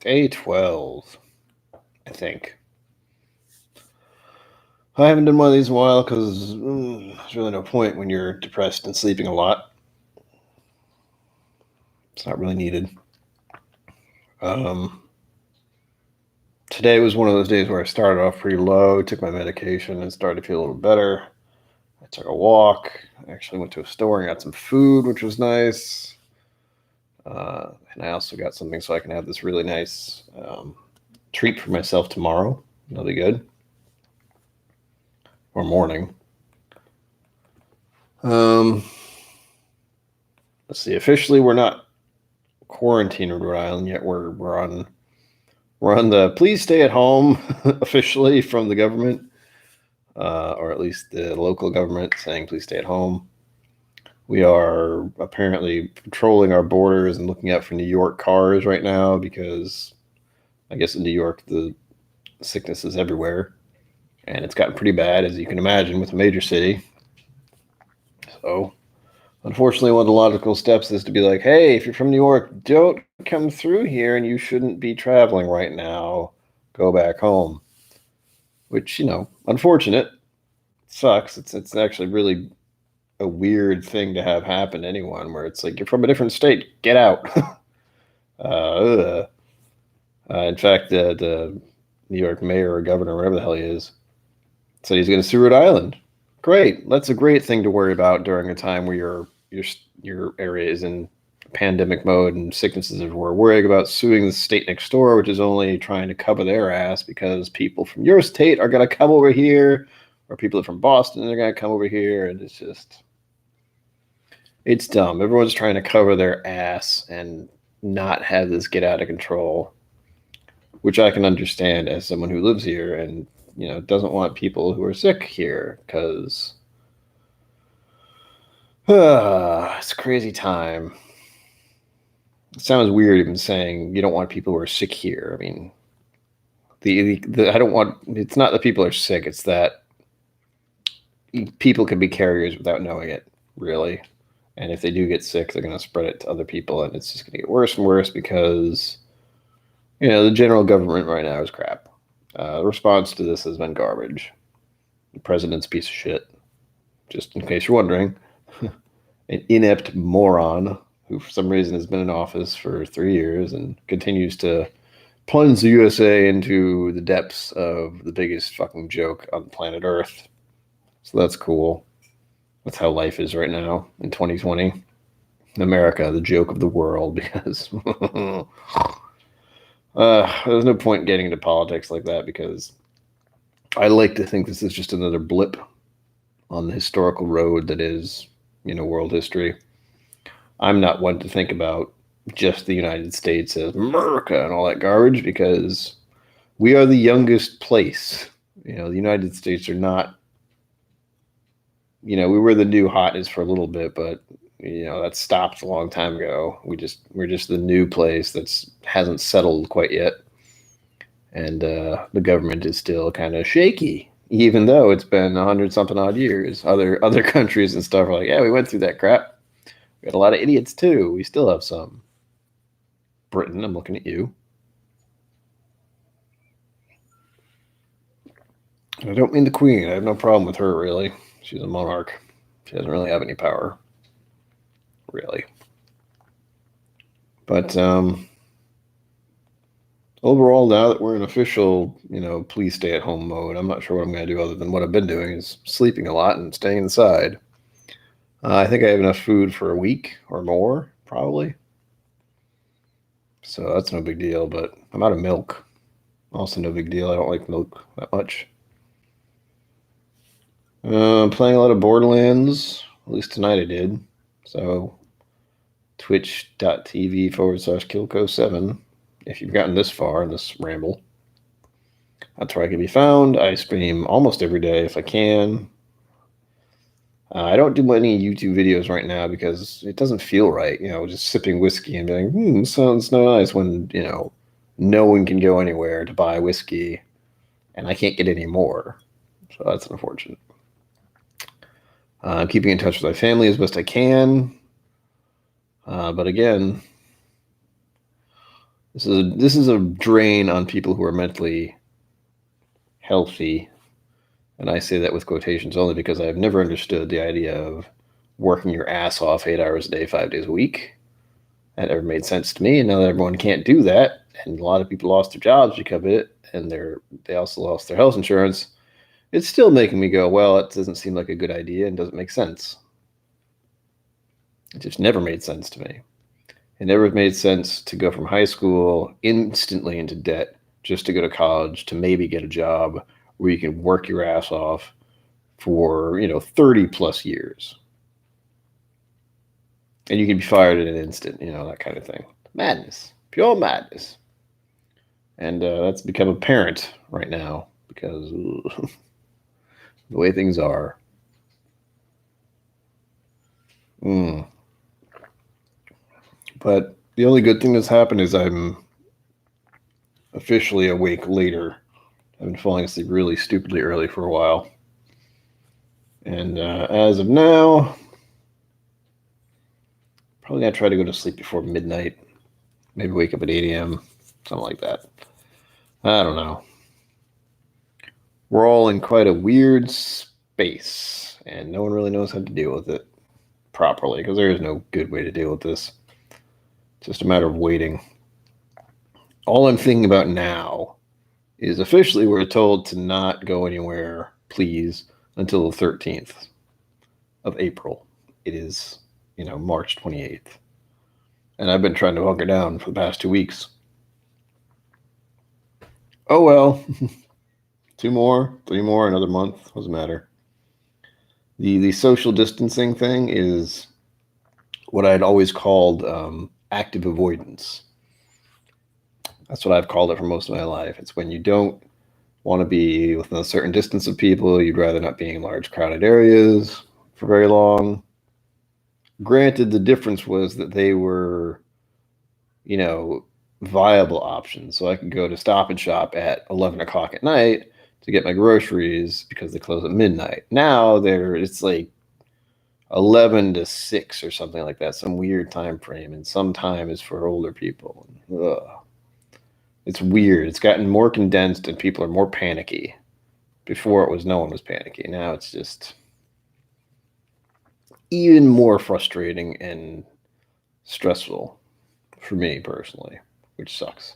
Day 12, I think. I haven't done one of these in a while because there's really no point when you're depressed and sleeping a lot. It's not really needed. Today was one of those days where I started off pretty low, took my medication, and started to feel a little better. I took a walk. I actually went to a store and got some food, which was nice. And I also got something so I can have this really nice treat for myself tomorrow. That'll be good. Or morning. Let's see. Officially, we're not quarantined in Rhode Island yet. We're on the please stay at home officially from the government, or at least the local government saying please stay at home. We are apparently patrolling our borders and looking out for New York cars right now because I guess in New York the sickness is everywhere. And it's gotten pretty bad, as you can imagine, with a major city. So, unfortunately, one of the logical steps is to be like, hey, if you're from New York, don't come through here and you shouldn't be traveling right now. Go back home. Which, unfortunate. Sucks. It's actually really a weird thing to have happen to anyone where it's like, you're from a different state. Get out. In fact, the New York mayor or governor, whatever the hell he is, said he's going to sue Rhode Island. Great. That's a great thing to worry about during a time where your area is in pandemic mode and sicknesses are worrying about suing the state next door, which is only trying to cover their ass because people from your state are going to come over here, or people from Boston are going to come over here, and it's dumb. Everyone's trying to cover their ass and not have this get out of control, which I can understand as someone who lives here and doesn't want people who are sick here because it's a crazy time. It sounds weird even saying you don't want people who are sick here. I mean, I don't want. It's not that people are sick. It's that people can be carriers without knowing it, really. And if they do get sick, they're going to spread it to other people, and it's just going to get worse and worse because the general government right now is crap. The response to this has been garbage. The president's a piece of shit. Just in case you're wondering, an inept moron who for some reason has been in office for 3 years and continues to plunge the USA into the depths of the biggest fucking joke on planet Earth. So that's cool. That's how life is right now in 2020. America, the joke of the world, because there's no point getting into politics like that because I like to think this is just another blip on the historical road that is, world history. I'm not one to think about just the United States as America and all that garbage because we are the youngest place. The United States are not, we were the new hotness for a little bit, but that stopped a long time ago. We're just the new place that's hasn't settled quite yet. And the government is still kind of shaky, even though it's been 100-something odd years. Other countries and stuff are like, yeah, we went through that crap. We got a lot of idiots too. We still have some. Britain, I'm looking at you. I don't mean the Queen. I have no problem with her, really. She's a monarch. She doesn't really have any power. Really. But overall, now that we're in official, please stay at home mode, I'm not sure what I'm going to do other than what I've been doing is sleeping a lot and staying inside. I think I have enough food for a week or more, probably. So that's no big deal, but I'm out of milk. Also no big deal. I don't like milk that much. Playing a lot of Borderlands. At least tonight I did. So twitch.tv/Kilko7 if you've gotten this far in this ramble. That's where I can be found. I stream almost every day if I can. I don't do any YouTube videos right now because it doesn't feel right, just sipping whiskey and being like, sounds no nice when, no one can go anywhere to buy whiskey and I can't get any more. So that's unfortunate. I'm keeping in touch with my family as best I can. But again, This is a drain on people who are mentally healthy, and I say that with quotations only because I've never understood the idea of working your ass off 8 hours a day, 5 days a week. That never made sense to me. And now that everyone can't do that, and a lot of people lost their jobs because of it, and they also lost their health insurance, it's still making me go, well, it doesn't seem like a good idea and doesn't make sense. It just never made sense to me. It never made sense to go from high school instantly into debt just to go to college to maybe get a job where you can work your ass off for 30 plus years, and you can be fired in an instant, that kind of thing. Madness, pure madness. And that's become apparent right now because the way things are. But the only good thing that's happened is I'm officially awake later. I've been falling asleep really stupidly early for a while. And as of now, probably going to try to go to sleep before midnight. Maybe wake up at 8 a.m., something like that. I don't know. We're all in quite a weird space, and no one really knows how to deal with it properly because there is no good way to deal with this. It's just a matter of waiting. All I'm thinking about now is officially we're told to not go anywhere, please, until the 13th of April. It is, March 28th. And I've been trying to hunker down for the past 2 weeks. Oh well, 2 more, 3 more, another month, doesn't matter. The social distancing thing is what I'd always called active avoidance. That's what I've called it for most of my life. It's when you don't want to be within a certain distance of people. You'd rather not be in large crowded areas for very long. Granted, the difference was that they were, viable options. So I could go to Stop and Shop at 11 o'clock at night to get my groceries because they close at midnight. Now it's like 11 to 6 or something like that, some weird time frame, and some time is for older people. It's weird. It's gotten more condensed and people are more panicky. Before it was no one was panicky. Now it's just even more frustrating and stressful for me personally, which sucks.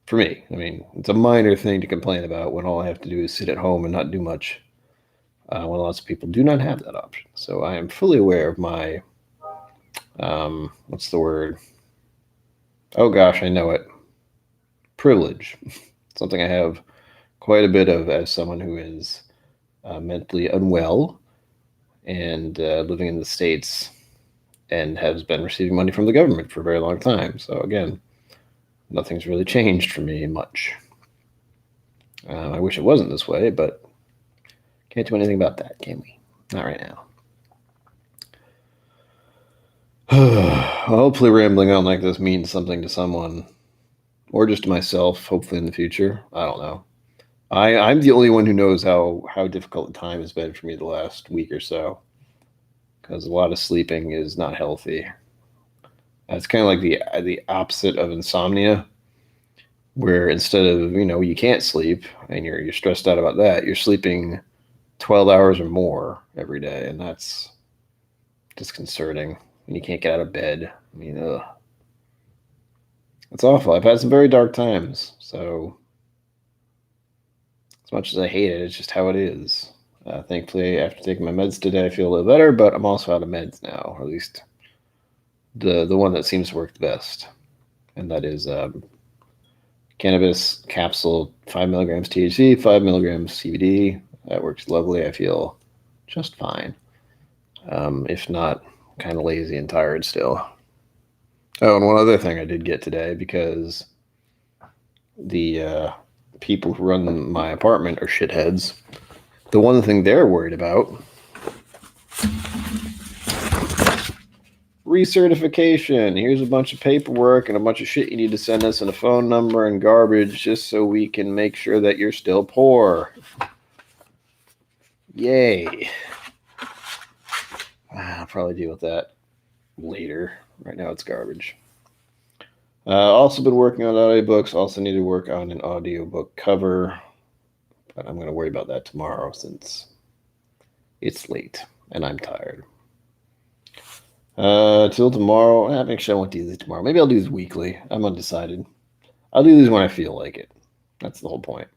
For me, I mean, it's a minor thing to complain about when all I have to do is sit at home and not do much. When lots of people do not have that option. So I am fully aware of my, what's the word? Oh gosh, I know it. Privilege. Something I have quite a bit of as someone who is mentally unwell and living in the States and has been receiving money from the government for a very long time. So again, nothing's really changed for me much. I wish it wasn't this way, but can't do anything about that, can we? Not right now. Hopefully rambling on like this means something to someone, or just to myself, hopefully in the future. I don't know. I'm the only one who knows how difficult the time has been for me the last week or so, because a lot of sleeping is not healthy. It's kind of like the opposite of insomnia, where instead of you can't sleep and you're stressed out about that, you're sleeping 12 hours or more every day, and that's disconcerting. And you can't get out of bed. I mean, it's awful. I've had some very dark times, so as much as I hate it, it's just how it is. Thankfully, after taking my meds today, I feel a little better, but I'm also out of meds now, or at least the one that seems to work the best, and that is cannabis capsule, 5 milligrams THC, 5 milligrams CBD. That works lovely. I feel just fine. If not, kind of lazy and tired still. Oh, and one other thing I did get today, because the people who run my apartment are shitheads. The one thing they're worried about, recertification. Here's a bunch of paperwork and a bunch of shit you need to send us and a phone number and garbage just so we can make sure that you're still poor. Yay. I'll probably deal with that later. Right now it's garbage. Also been working on audiobooks. Also need to work on an audiobook cover, but I'm going to worry about that tomorrow since it's late and I'm tired. Till tomorrow. Actually, I won't do these tomorrow. Maybe I'll do these weekly. I'm undecided. I'll do these when I feel like it. That's the whole point.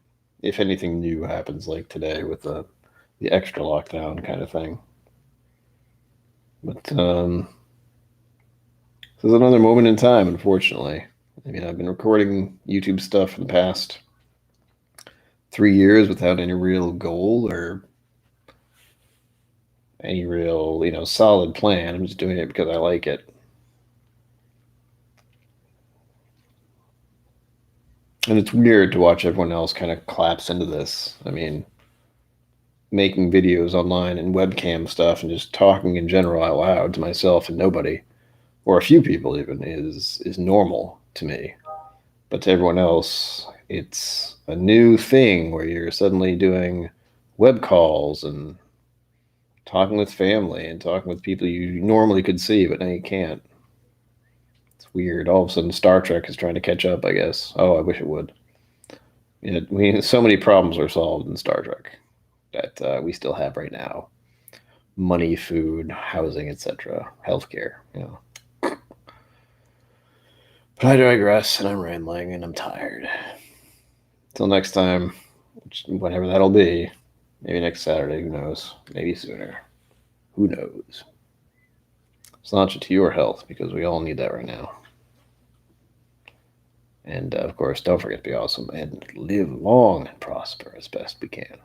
If anything new happens, like today with the extra lockdown kind of thing. But this is another moment in time, unfortunately. I mean, I've been recording YouTube stuff for the past 3 years without any real goal or any real, solid plan. I'm just doing it because I like it. And it's weird to watch everyone else kind of collapse into this. I mean, making videos online and webcam stuff and just talking in general out loud to myself and nobody, or a few people even, is normal to me. But to everyone else, it's a new thing where you're suddenly doing web calls and talking with family and talking with people you normally could see, but now you can't. It's weird. All of a sudden, Star Trek is trying to catch up, I guess. Oh, I wish it would. So many problems are solved in Star Trek that we still have right now: money, food, housing, etc., healthcare. But I digress, and I'm rambling, and I'm tired. Till next time, whenever that'll be. Maybe next Saturday. Who knows? Maybe sooner. Who knows? Sláinte to your health, because we all need that right now. And of course, don't forget to be awesome and live long and prosper as best we can.